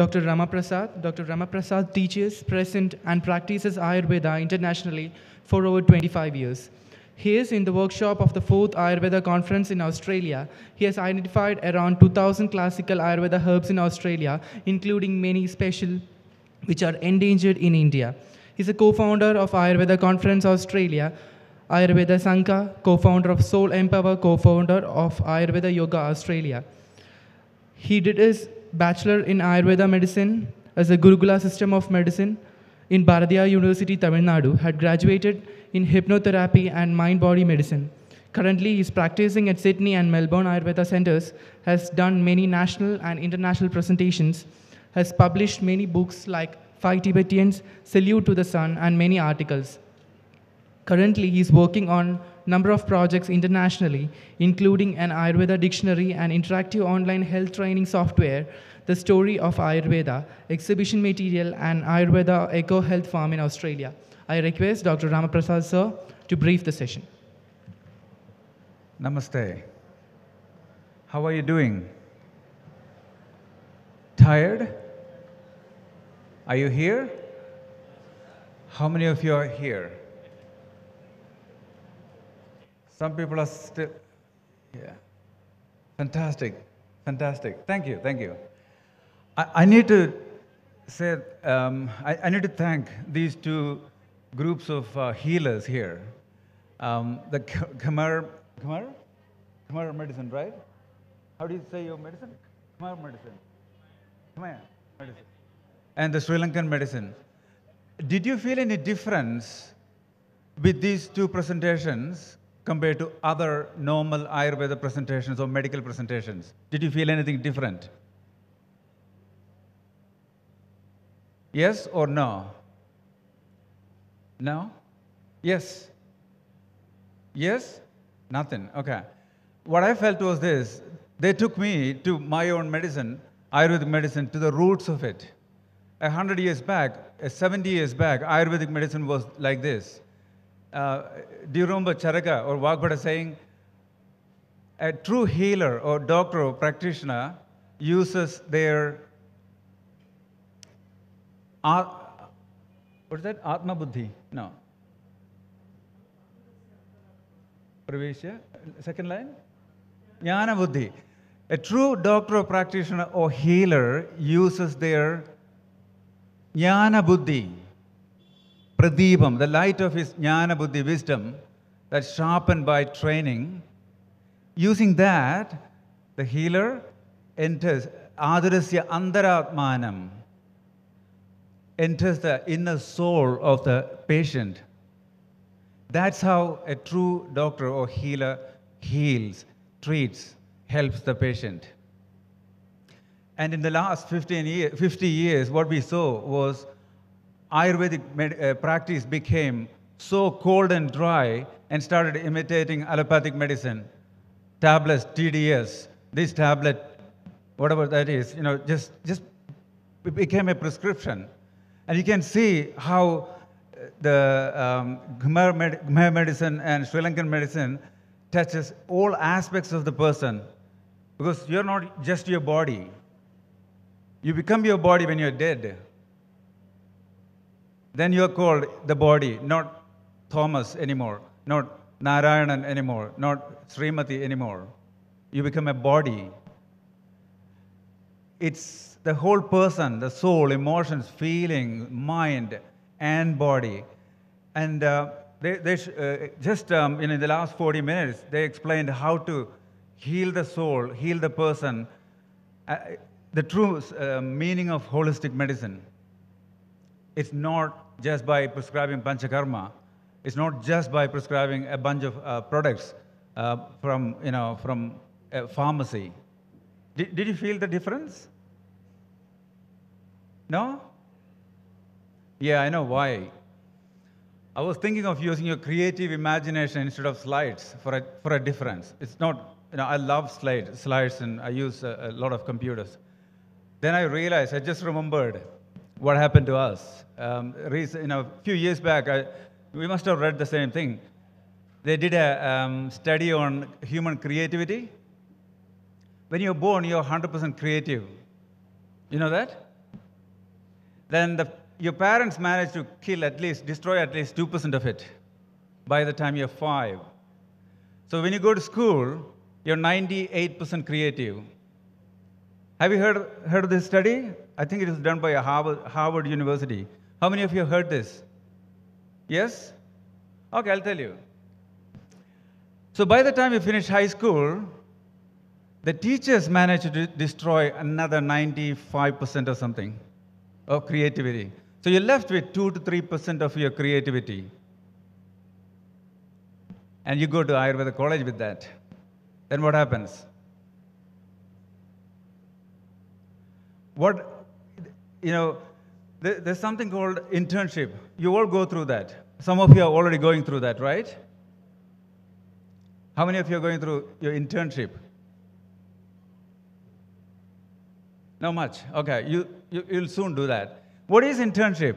Dr. Ramaprasad. Dr. Ramaprasad teaches, presents, and practices Ayurveda internationally for over 25 years. He is in the workshop of the 4th Ayurveda conference in Australia. He has identified around 2,000 classical Ayurveda herbs in Australia, including many special which are endangered in India. He's a co-founder of Ayurveda Conference Australia, Ayurveda Sangha, co-founder of Soul Empower, co-founder of Ayurveda Yoga Australia. He did his bachelor in Ayurveda medicine as a Gurukula system of medicine in Bharatiya University, Tamil Nadu, had graduated in hypnotherapy and mind-body medicine. Currently, he is practicing at Sydney and Melbourne Ayurveda centers, has done many national and international presentations, has published many books like Five Tibetans, Salute to the Sun, and many articles. Currently, he is working on a number of projects internationally, including an Ayurveda dictionary and interactive online health training software, The Story of Ayurveda, exhibition material, and Ayurveda Eco Health Farm in Australia. I request Dr. Ramaprasad, sir, to brief the session. Namaste. How are you doing? Tired? Are you here? How many of you are here? Some people are still, yeah. Fantastic, fantastic. Thank you, thank you. I need to say, I need to thank these two groups of healers here. The Khmer medicine, right? How do you say your medicine? Khmer medicine. Khmer medicine. And the Sri Lankan medicine. Did you feel any difference with these two presentations compared to other normal Ayurveda presentations or medical presentations? Did you feel anything different? Yes or no? No? Yes? Yes? Nothing. Okay. What I felt was this. They took me to my own medicine, Ayurvedic medicine, to the roots of it. 100 years back, 70 years back, Ayurvedic medicine was like this. Do you remember Charaka or Vagbhata saying, a true healer or doctor or practitioner uses their, what is that? Atma Buddhi? No. Pravesha? Second line? Jnana Buddhi. A true doctor or practitioner or healer uses their Jnana Buddhi, Pradipam, the light of his Jnana Buddhi wisdom that's sharpened by training. Using that, the healer enters Adarasya Antaratmanam, enters the inner soul of the patient. That's how a true doctor or healer heals, treats, helps the patient. And in the last 50 years, what we saw was Ayurvedic practice became so cold and dry and started imitating allopathic medicine. Tablets, TDS, this tablet, whatever that is, just it became a prescription. And you can see how the Khmer medicine and Sri Lankan medicine touches all aspects of the person, because you're not just your body. You become your body when you're dead. Then you're called the body, not Thomas anymore, not Narayanan anymore, not Srimati anymore. You become a body. It's the whole person, the soul, emotions, feeling, mind, and body. And just in the last 40 minutes, they explained how to heal the soul, heal the person, the true meaning of holistic medicine. It's not just by prescribing panchakarma. It's not just by prescribing a bunch of products from a pharmacy. Did you feel the difference? No? Yeah, I know why. I was thinking of using your creative imagination instead of slides for a difference. It's not, I love slides and I use a lot of computers. Then I realized, I just remembered what happened to us. A few years back, we must have read the same thing. They did a study on human creativity. When you're born, you're 100% creative. You know that? then your parents manage to destroy at least 2% of it by the time you're 5. So when you go to school, you're 98% creative. Have you heard of this study? I think it was done by Harvard University. How many of you heard this? Yes? Okay, I'll tell you. So by the time you finish high school, the teachers manage to destroy another 95% or something of creativity. So you're left with 2 to 3% of your creativity. And you go to Ayurveda college with that. Then what happens? There's something called internship. You all go through that. Some of you are already going through that, right? How many of you are going through your internship? Not much. Okay, you'll soon do that. What is internship?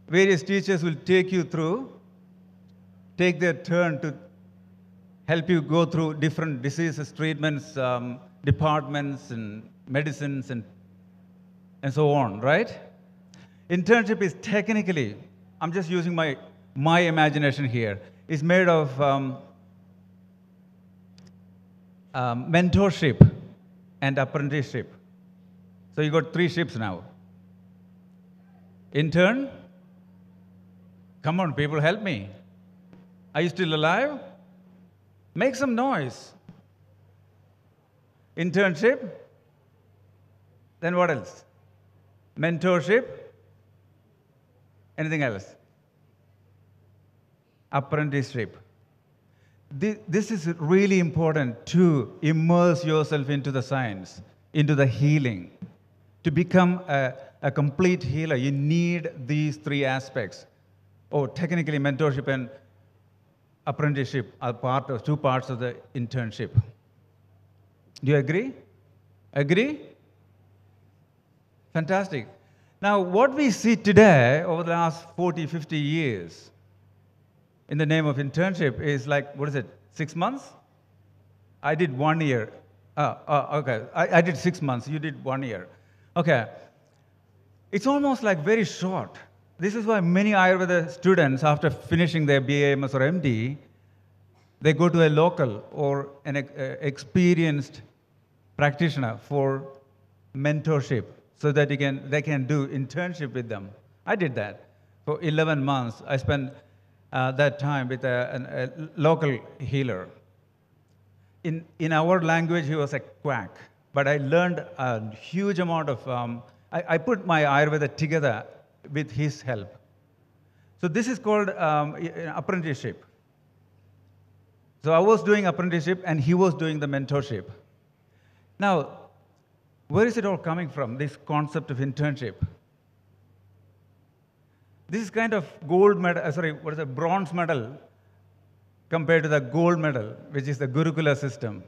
Various teachers will take their turn to help you go through different diseases, treatments, departments, and medicines, and so on, right? Internship is technically, I'm just using my imagination here, is made of mentorship and apprenticeship. So you got 3 ships now. Intern? Come on, people, help me. Are you still alive? Make some noise. Internship? Then what else? Mentorship? Anything else? Apprenticeship. This is really important to immerse yourself into the science, into the healing. To become a complete healer, you need these 3 aspects. Technically, mentorship and apprenticeship are 2 parts of the internship. Do you agree? Agree? Fantastic. Now, what we see today over the last 40, 50 years in the name of internship is like, 6 months? I did 1 year. Okay. I did 6 months. You did 1 year. Okay. It's almost like very short. This is why many Ayurveda students, after finishing their BA, MS, or MD, they go to a local or an experienced practitioner for mentorship so that they can do internship with them. I did that. For 11 months, I spent that time with a local healer. In our language, he was a quack. But I learned a huge amount of, I put my Ayurveda together with his help. So this is called apprenticeship. So I was doing apprenticeship and he was doing the mentorship. Now, where is it all coming from, this concept of internship? This is kind of bronze medal compared to the gold medal, which is the Gurukula system.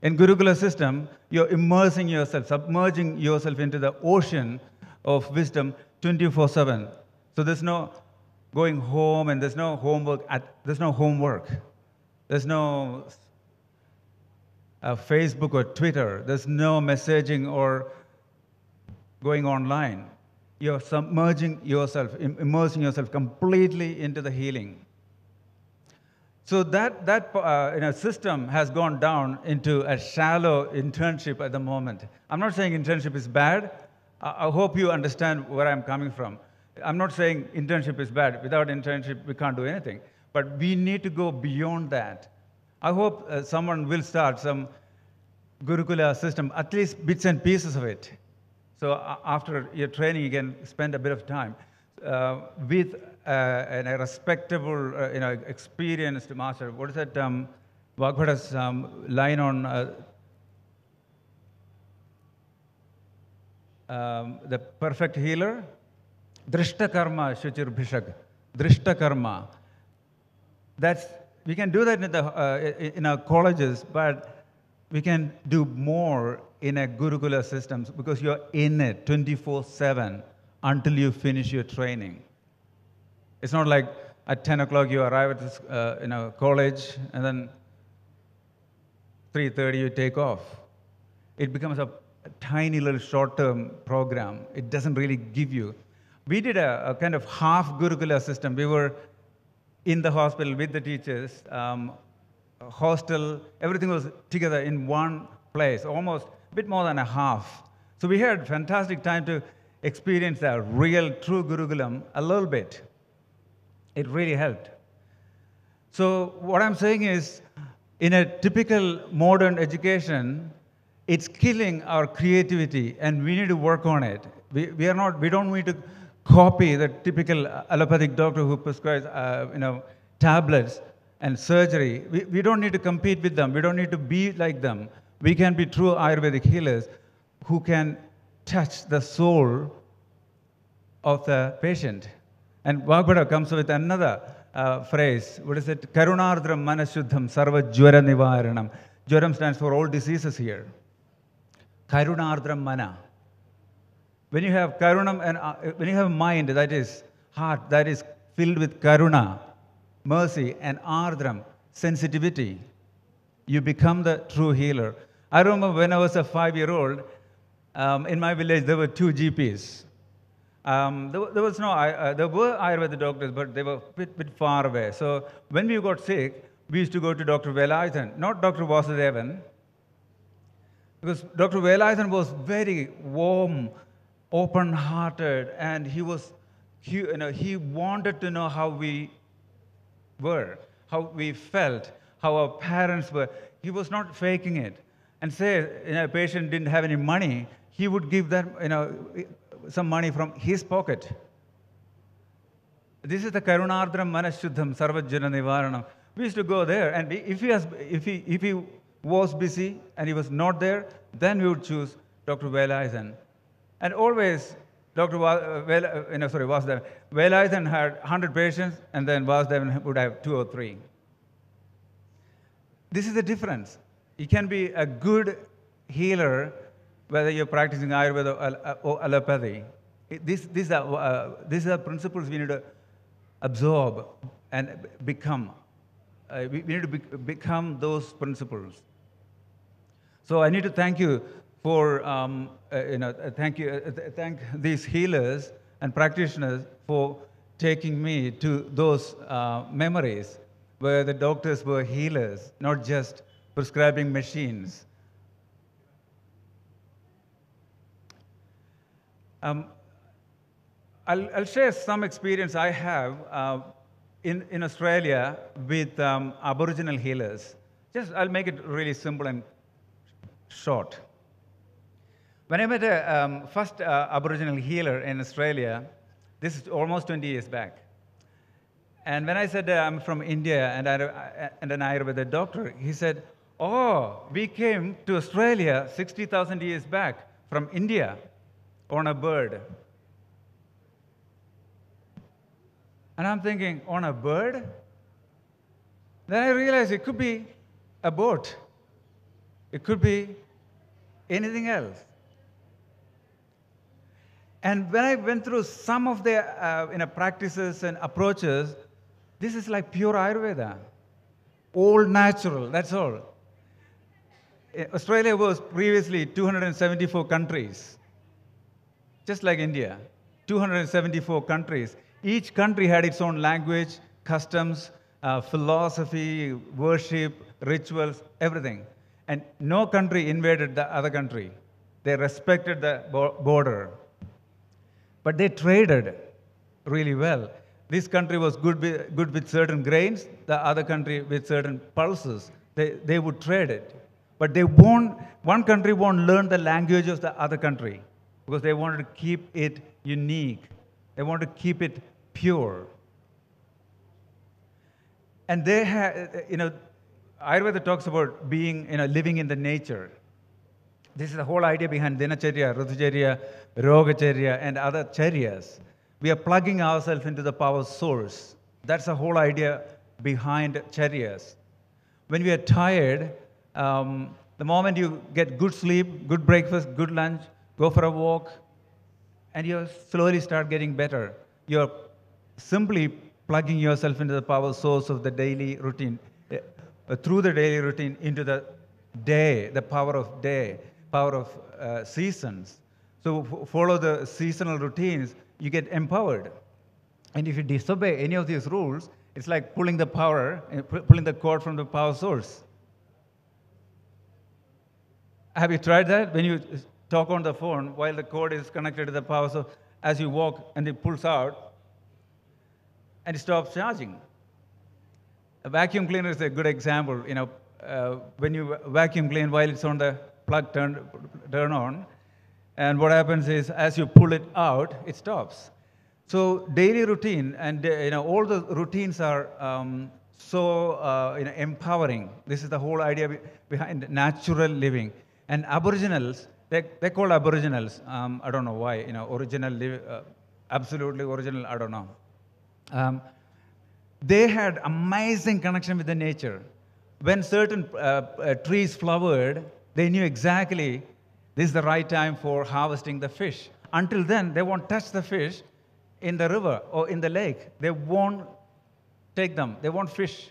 In Gurukula system, you're immersing yourself, submerging yourself into the ocean of wisdom 24/7. So there's no going home and there's no homework. There's no Facebook or Twitter. There's no messaging or going online. You're submerging yourself, immersing yourself completely into the healing. So that system has gone down into a shallow internship at the moment. I'm not saying internship is bad. I hope you understand where I'm coming from. I'm not saying internship is bad. Without internship, we can't do anything. But we need to go beyond that. I hope someone will start some Gurukula system, at least bits and pieces of it. So after your training, you can spend a bit of time with a respectable, experienced master. What is that? Bhagavata's line on the perfect healer? Drishta karma shuchir bhishak. Drishta karma. We can do that in our colleges, but we can do more in a Gurukula system because you're in it 24/7 until you finish your training. It's not like at 10 o'clock you arrive at this, college and then 3:30 you take off. It becomes tiny little short-term program. It doesn't really give you. We did a kind of half Gurukula system. We were in the hospital with the teachers, hostel, everything was together in one place, almost a bit more than a half. So we had fantastic time to experience the real, true Gurukulam a little bit. It really helped. So what I'm saying is, in a typical modern education, it's killing our creativity, and we need to work on it. We don't need to copy the typical allopathic doctor who prescribes, tablets and surgery. We don't need to compete with them. We don't need to be like them. We can be true Ayurvedic healers who can touch the soul of the patient. And Vagbhata comes with another phrase. What is it? Karunardram manashuddham sarva jwara nivaranam. Jwaram stands for all diseases here. Karunardram mana. When you have karunam and when you have mind that is heart that is filled with karuna, mercy, and ardram, sensitivity, you become the true healer. I remember when I was a 5-year-old, in my village there were 2 GPs. There were Ayurveda doctors, but they were a bit far away. So when we got sick, we used to go to Dr. Velayathan, not Dr. Vasudevan, because Dr. Velayathan was very warm, open-hearted, and he wanted to know how we were, how we felt, how our parents were. He was not faking it. And say a patient didn't have any money, he would give them some money from his pocket. This is the Karunardram Manashuddham Sarvajana Nivaranam. We used to go there, and if he was busy and he was not there, then we would choose Dr. Velayathan. And always, Vasudevan. Velayathan had 100 patients, and then Vasudevan would have 2 or 3. This is the difference. You can be a good healer whether you're practicing Ayurveda or allopathy. These are principles we need to absorb and become. We need to become those principles. So I need to thank you for thank these healers and practitioners for taking me to those memories where the doctors were healers, not just prescribing machines. I'll share some experience I have in Australia with Aboriginal healers. I'll make it really simple and short. When I met a first Aboriginal healer in Australia, this is almost 20 years back. And when I said I'm from India and an Ayurveda doctor, he said, "Oh, we came to Australia 60,000 years back from India on a bird." And I'm thinking, on a bird? Then I realized it could be a boat. It could be anything else. And when I went through some of their practices and approaches, this is like pure Ayurveda. All natural, that's all. Australia was previously 274 countries. Just like India, 274 countries. Each country had its own language, customs, philosophy, worship, rituals, everything. And no country invaded the other country. They respected the border. But they traded really well. This country was good with certain grains, the other country with certain pulses. They would trade it. But one country won't learn the language of the other country because they wanted to keep it unique. They wanted to keep it pure. And they had, Ayurveda talks about being, living in the nature. This is the whole idea behind Dinacharya, Rutucharya, Rogacharya, and other charyas. We are plugging ourselves into the power source. That's the whole idea behind charyas. When we are tired, the moment you get good sleep, good breakfast, good lunch, go for a walk, and you slowly start getting better. You're simply plugging yourself into the power source of the daily routine, through the daily routine into the day, the power of day. power of seasons. So follow the seasonal routines, you get empowered. And if you disobey any of these rules, it's like pulling the power, pulling the cord from the power source. Have you tried that? When you talk on the phone while the cord is connected to the power source, as you walk and it pulls out and it stops charging. A vacuum cleaner is a good example. When you vacuum clean while it's on the plug turn on, and what happens is as you pull it out, it stops. So daily routine and all the routines are empowering. This is the whole idea behind natural living. And Aboriginals, they're called Aboriginals. I don't know why. Absolutely original. I don't know. They had amazing connection with the nature. When certain trees flowered, they knew exactly this is the right time for harvesting the fish. Until then, they won't touch the fish in the river or in the lake. They won't take them. They won't fish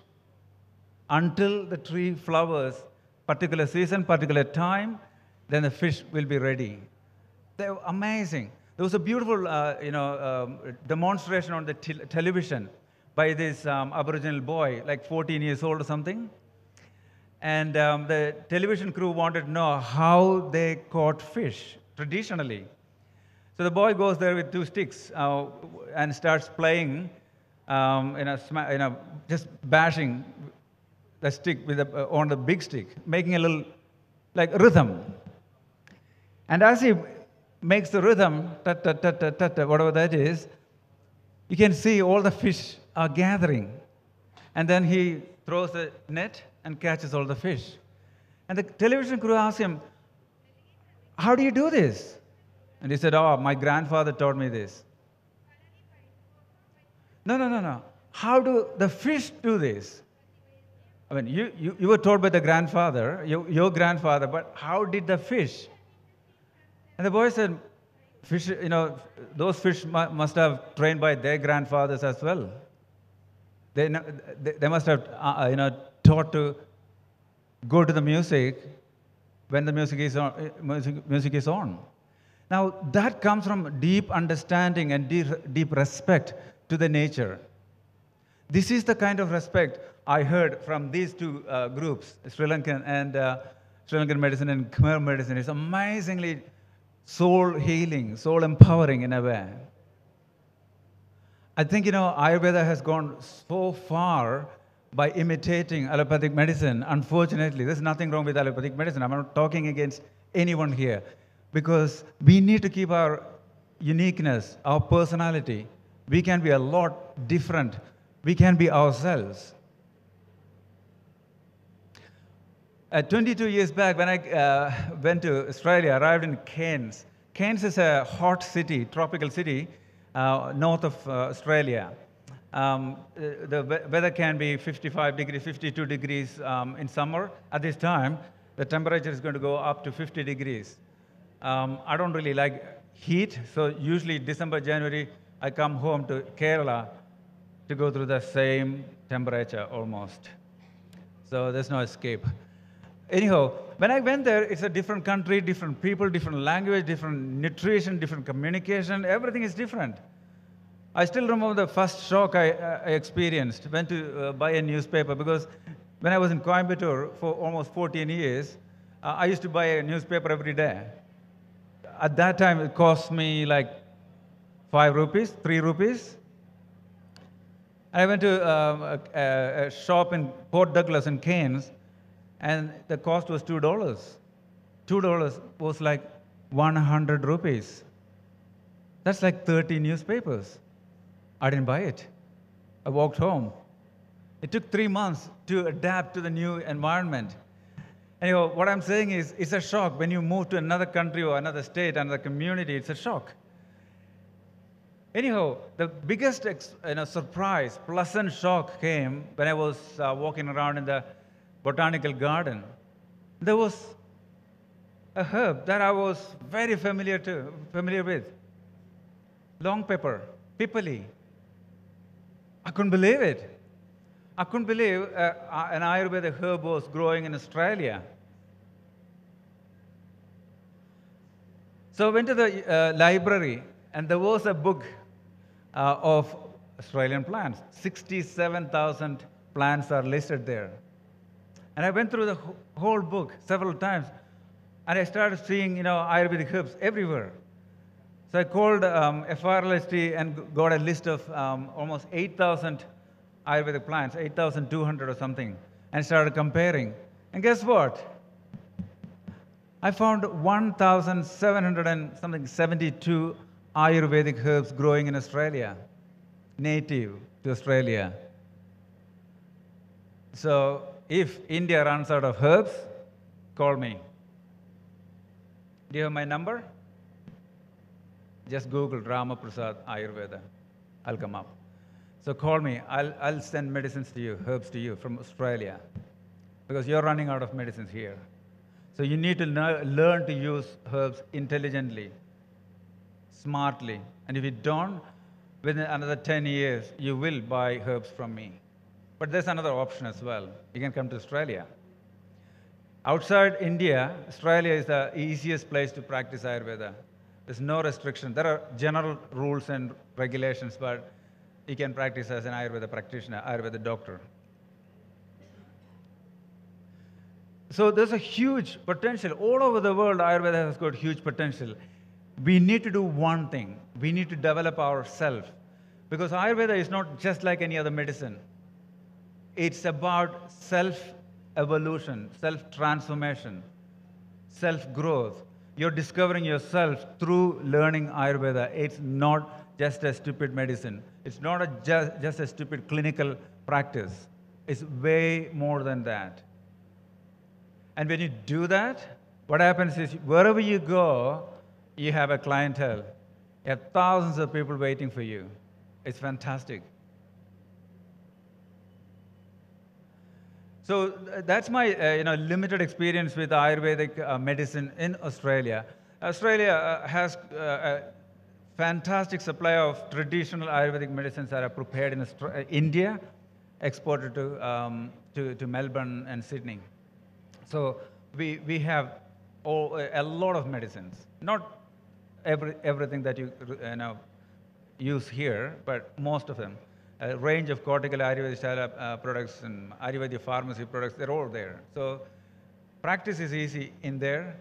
until the tree flowers, particular season, particular time, then the fish will be ready. They're amazing. There was a beautiful demonstration on the television by this Aboriginal boy, like 14 years old or something. And the television crew wanted to know how they caught fish traditionally. So the boy goes there with 2 sticks and starts playing, just bashing the stick on the big stick, making a little like rhythm. And as he makes the rhythm, whatever that is, you can see all the fish are gathering. And then he throws the net and catches all the fish. And the television crew asked him, "How do you do this?" And he said, "Oh, my grandfather taught me this." No. How do the fish do this? I mean, you were taught by the grandfather, your grandfather, but how did the fish? And the boy said, "Fish, those fish must have trained by their grandfathers as well. They must have, taught to go to the music when the music is on. Music is on." Now, that comes from deep understanding and deep respect to the nature. This is the kind of respect I heard from these 2 groups, Sri Lankan and Sri Lankan medicine and Khmer medicine. It's amazingly soul healing, soul empowering in a way. I think, Ayurveda has gone so far by imitating allopathic medicine. Unfortunately, there's nothing wrong with allopathic medicine. I'm not talking against anyone here, because we need to keep our uniqueness, our personality. We can be a lot different. We can be ourselves. 22 years back, when I went to Australia, arrived in Cairns. Cairns is a hot city, tropical city, north of Australia. The weather can be 55 degrees, 52 degrees in summer. At this time, the temperature is going to go up to 50 degrees. I don't really like heat, so usually December, January, I come home to Kerala to go through the same temperature almost. So there's no escape. Anyhow, when I went there, it's a different country, different people, different language, different nutrition, different communication. Everything is different. I still remember the first shock I experienced. Went to buy a newspaper, because when I was in Coimbatore for almost 14 years, I used to buy a newspaper every day. At that time, it cost me like 5 rupees, 3 rupees. I went to a shop in Port Douglas in Cairns, and the cost was $2. $2 was like 100 rupees. That's like 30 newspapers. I didn't buy it. I walked home. It took 3 months to adapt to the new environment. Anyhow, what I'm saying is, it's a shock. When you move to another country or another state, another community, it's a shock. Anyhow, the biggest surprise, pleasant shock came when I was walking around in the botanical garden. There was a herb that I was very familiar with. Long pepper, pipali. I couldn't believe it. I couldn't believe an Ayurveda herb was growing in Australia. So I went to the library, and there was a book of Australian plants. 67,000 plants are listed there. And I went through the whole book several times, and I started seeing, Ayurvedic herbs everywhere. So I called FRLST and got a list of almost 8,000 Ayurvedic plants, 8,200 or something, and started comparing. And guess what? I found 1,700 and something 72 Ayurvedic herbs growing in Australia, native to Australia. So if India runs out of herbs, call me. Do you have my number? Just Google Ramaprasad Ayurveda. I'll come up. So call me. I'll send medicines to you, herbs to you from Australia, because you're running out of medicines here. So you need to learn to use herbs intelligently, smartly. And if you don't, within another 10 years, you will buy herbs from me. But there's another option as well. You can come to Australia. Outside India, Australia is the easiest place to practice Ayurveda. There's no restriction. There are general rules and regulations, but you can practice as an Ayurveda practitioner, Ayurveda doctor. So there's a huge potential. All over the world, Ayurveda has got huge potential. We need to do one thing. We need to develop ourselves. Because Ayurveda is not just like any other medicine. It's about self-evolution, self-transformation, self-growth. You're discovering yourself through learning Ayurveda. It's not just a stupid medicine. It's not just a stupid clinical practice. It's way more than that. And when you do that, what happens is wherever you go, you have a clientele. You have thousands of people waiting for you. It's fantastic. So that's my limited experience with Ayurvedic medicine in Australia. Australia has a fantastic supply of traditional Ayurvedic medicines that are prepared in India, exported to Melbourne and Sydney. So we have a lot of medicines. Not everything that you use here, but most of them. A range of cortical Ayurvedic style products and Ayurvedic pharmacy products, they're all there. So practice is easy in there,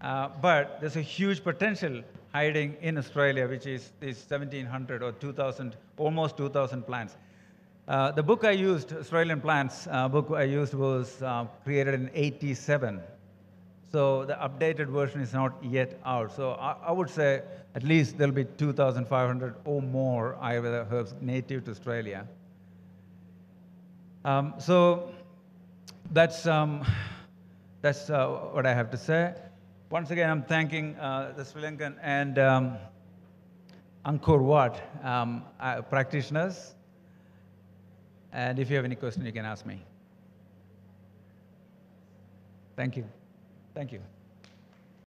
but there's a huge potential hiding in Australia, which is these 1,700 or 2,000, almost 2,000 plants. The book I used, Australian Plants book I used was created in '87. So the updated version is not yet out. So I would say at least there'll be 2,500 or more Ayurveda herbs native to Australia. So that's what I have to say. Once again, I'm thanking the Sri Lankan and Angkor Wat practitioners. And if you have any questions, you can ask me. Thank you. Thank you.